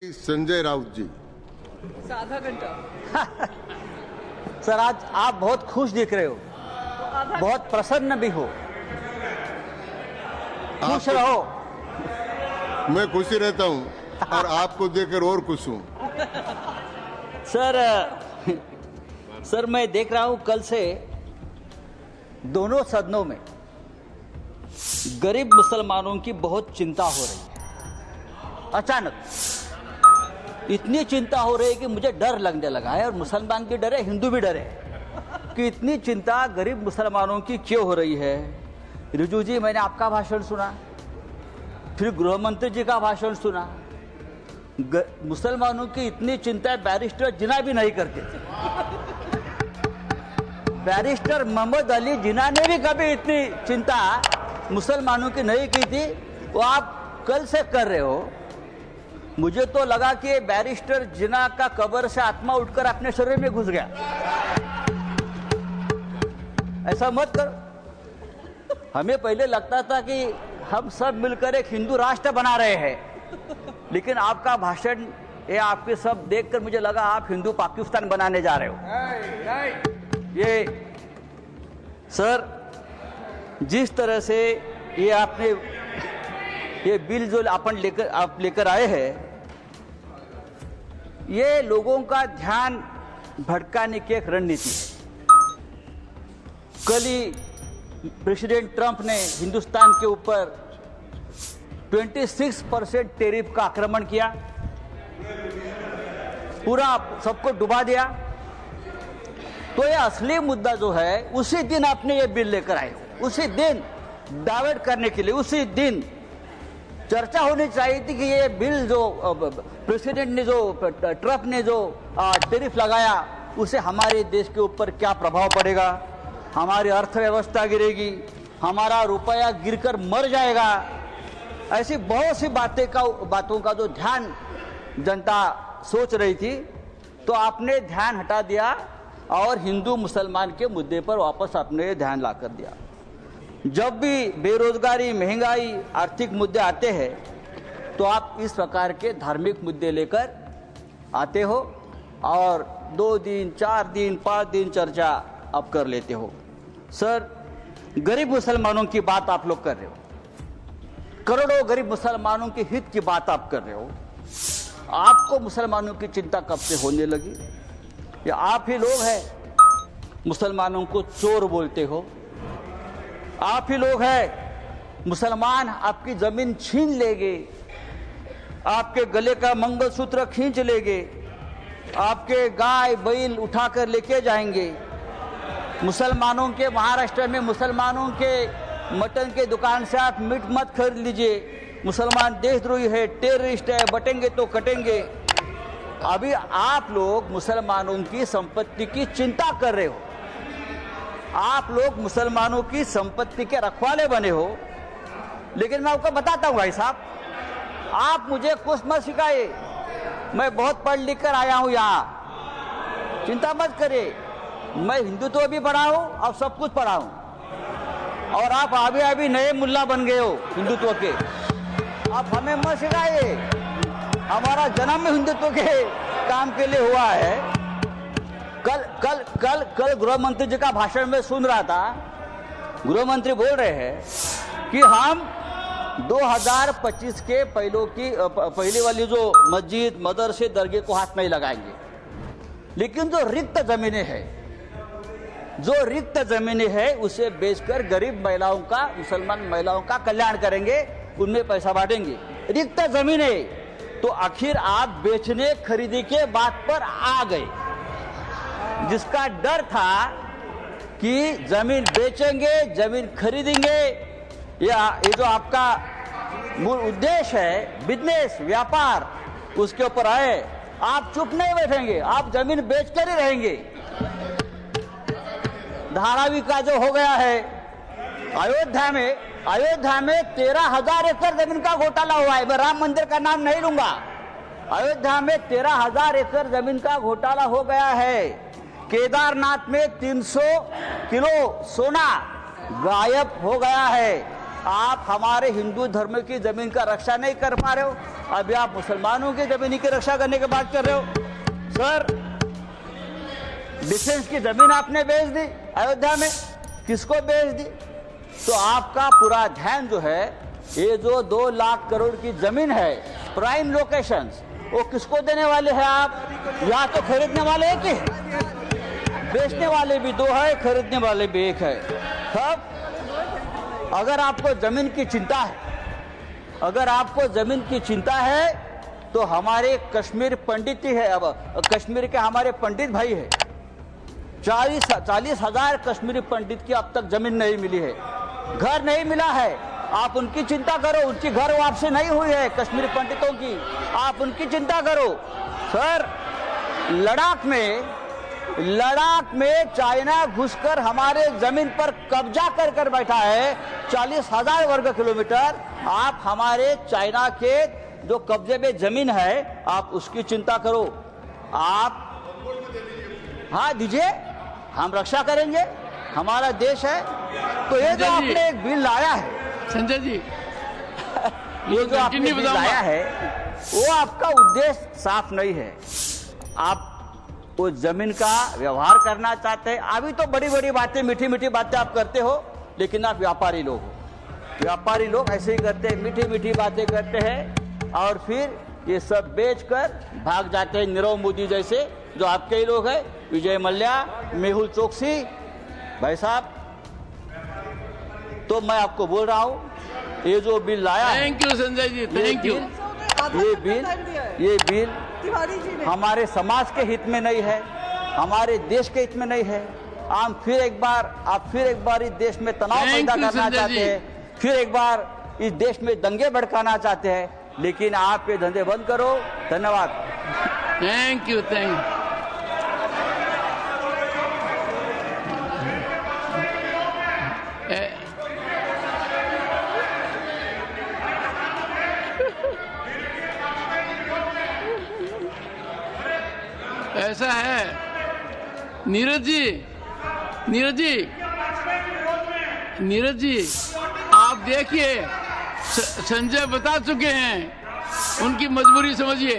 संजय राउत जी। आधा घंटा। सर, आज आप बहुत खुश दिख रहे हो, बहुत प्रसन्न भी हो। खुश रहो। मैं खुशी रहता हूँ और आपको देखकर और खुश हूँ। सर मैं देख रहा हूं कल से दोनों सदनों में गरीब मुसलमानों की बहुत चिंता हो रही है। अचानक इतनी चिंता हो रही है कि मुझे डर लगने लगा है, और मुसलमान भी डरे, हिंदू भी डरे कि इतनी चिंता गरीब मुसलमानों की क्यों हो रही है। रिजू जी, मैंने आपका भाषण सुना, फिर गृह मंत्री जी का भाषण सुना। मुसलमानों की इतनी चिंता बैरिस्टर जिन्ना भी नहीं करते थे। बैरिस्टर मोहम्मद अली जिन्ना ने भी कभी इतनी चिंता मुसलमानों की नहीं की थी, वो आप कल से कर रहे हो। मुझे तो लगा कि बैरिस्टर जिन्ना का कब्र से आत्मा उठकर अपने शरीर में घुस गया। ऐसा मत करो। हमें पहले लगता था कि हम सब मिलकर एक हिंदू राष्ट्र बना रहे हैं, लेकिन आपका भाषण ये आपके सब देखकर मुझे लगा आप हिंदू पाकिस्तान बनाने जा रहे हो। ये सर, जिस तरह से ये आपने ये बिल जो आप लेकर आए हैं, ये लोगों का ध्यान भटकाने की एक रणनीति है। कल ही प्रेसिडेंट ट्रंप ने हिंदुस्तान के ऊपर 26% टैरिफ का आक्रमण किया, पूरा सबको डुबा दिया। तो ये असली मुद्दा जो है, उसी दिन आपने ये बिल लेकर आए हो, उसी दिन डाइवर्ट करने के लिए, उसी दिन चर्चा होनी चाहिए थी कि ये बिल जो प्रेसिडेंट ने, जो ट्रंप ने जो टैरिफ लगाया, उसे हमारे देश के ऊपर क्या प्रभाव पड़ेगा, हमारी अर्थव्यवस्था गिरेगी, हमारा रुपया गिरकर मर जाएगा। ऐसी बहुत सी बातों का जो ध्यान जनता सोच रही थी, तो आपने ध्यान हटा दिया और हिंदू मुसलमान के मुद्दे पर वापस आपने ध्यान ला कर दिया। जब भी बेरोजगारी, महंगाई, आर्थिक मुद्दे आते हैं, तो आप इस प्रकार के धार्मिक मुद्दे लेकर आते हो और 2 दिन, 4 दिन, 5 दिन चर्चा आप कर लेते हो। सर, गरीब मुसलमानों की बात आप लोग कर रहे हो, करोड़ों गरीब मुसलमानों के हित की बात आप कर रहे हो। आपको मुसलमानों की चिंता कब से होने लगी? या आप ही लोग हैं मुसलमानों को चोर बोलते हो? आप ही लोग हैं मुसलमान आपकी जमीन छीन लेंगे, आपके गले का मंगलसूत्र खींच लेंगे, आपके गाय बैल उठाकर लेके जाएंगे। मुसलमानों के, महाराष्ट्र में मुसलमानों के मटन के दुकान से आप मीट मत खरीद लीजिए, मुसलमान देशद्रोही है, टेररिस्ट है, बटेंगे तो कटेंगे। अभी आप लोग मुसलमानों की संपत्ति की चिंता कर रहे हो, आप लोग मुसलमानों की संपत्ति के रखवाले बने हो। लेकिन मैं आपको बताता हूं भाई साहब, आप मुझे कुछ मत सिखाइए, मैं बहुत पढ़ लिख कर आया हूं यहाँ, चिंता मत करिए। मैं हिंदुत्व भी पढ़ा हूं और सब कुछ पढ़ा हूं, और आप अभी नए मुल्ला बन गए हो हिंदुत्व के। आप हमें मत सिखाइए, हमारा जन्म हिंदुत्व के काम के लिए हुआ है। कल गृह मंत्री जी का भाषण में सुन रहा था, गृह मंत्री बोल रहे हैं कि हम 2025 के पहले वाली जो मस्जिद, मदरसे, दरगाह को हाथ नहीं लगाएंगे, लेकिन जो रिक्त जमीनें हैं उसे बेचकर गरीब महिलाओं का, मुसलमान महिलाओं का कल्याण करेंगे, उनमें पैसा बांटेंगे। रिक्त जमीनें तो आखिर आप बेचने खरीदी के बात पर आ गए, जिसका डर था कि जमीन बेचेंगे, जमीन खरीदेंगे, या ये जो आपका मूल उद्देश्य है बिजनेस, व्यापार, उसके ऊपर आए। आप चुप नहीं बैठेंगे, आप जमीन बेचकर ही रहेंगे। धारावी का जो हो गया है अयोध्या में 13,000 एकड़ जमीन का घोटाला हुआ है। मैं राम मंदिर का नाम नहीं लूंगा। अयोध्या में 13,000 एकड़ जमीन का घोटाला हो गया है। केदारनाथ में 300 किलो सोना गायब हो गया है। आप हमारे हिंदू धर्म की जमीन का रक्षा नहीं कर पा रहे हो, अभी आप मुसलमानों की जमीन की रक्षा करने की बात कर रहे हो। सर, डिफेंस की जमीन आपने बेच दी अयोध्या में, किसको बेच दी? तो आपका पूरा ध्यान जो है, ये जो 2 लाख करोड़ की जमीन है प्राइम लोकेशंस, वो किसको देने वाले हैं आप? या तो खरीदने वाले एक ही है, बेचने वाले भी 2 है, खरीदने वाले भी 1 है। तब अगर आपको जमीन की चिंता है, अगर आपको जमीन की चिंता है, तो हमारे कश्मीर पंडित ही है, अब कश्मीर के हमारे पंडित भाई है, 40,000 कश्मीरी पंडित की अब तक जमीन नहीं मिली है, घर नहीं मिला है। आप उनकी चिंता करो, उनकी घर वापसी नहीं हुई है कश्मीरी पंडितों की, आप उनकी चिंता करो। सर, लद्दाख में चाइना घुसकर हमारे जमीन पर कब्जा कर बैठा है, 40,000 वर्ग किलोमीटर। आप हमारे चाइना के जो कब्जे में जमीन है, आप उसकी चिंता करो। आप हाँ दीजिए, हम रक्षा करेंगे, हमारा देश है। तो ये जो आपने एक बिल लाया है संजय जी, ये जो आपने बिल लाया है, वो आपका उद्देश्य साफ नहीं है। आप वो जमीन का व्यवहार करना चाहते हैं। अभी तो बड़ी बड़ी बातें, मीठी मीठी बातें आप करते हो, लेकिन आप व्यापारी लोग हो। व्यापारी लोग ऐसे ही करते हैं, मीठी मीठी बातें करते हैं और फिर ये सब बेचकर भाग जाते हैं। नीरव मोदी जैसे जो आपके ही लोग हैं, विजय मल्ल्या, मेहुल चोकसी भाई साहब। तो मैं आपको बोल रहा हूँ, ये जो बिल लाया है, thank you Sanjay ji, thank you. ये बिल हमारे समाज के हित में नहीं है, हमारे देश के हित में नहीं है। आप फिर एक बार इस देश में तनाव पैदा करना चाहते हैं, फिर एक बार इस देश में दंगे भड़काना चाहते हैं, लेकिन आप ये धंधे बंद करो। धन्यवाद। Thank you, thank you. ऐसा है नीरज जी, आप देखिए, संजय बता चुके हैं, उनकी मजबूरी समझिए।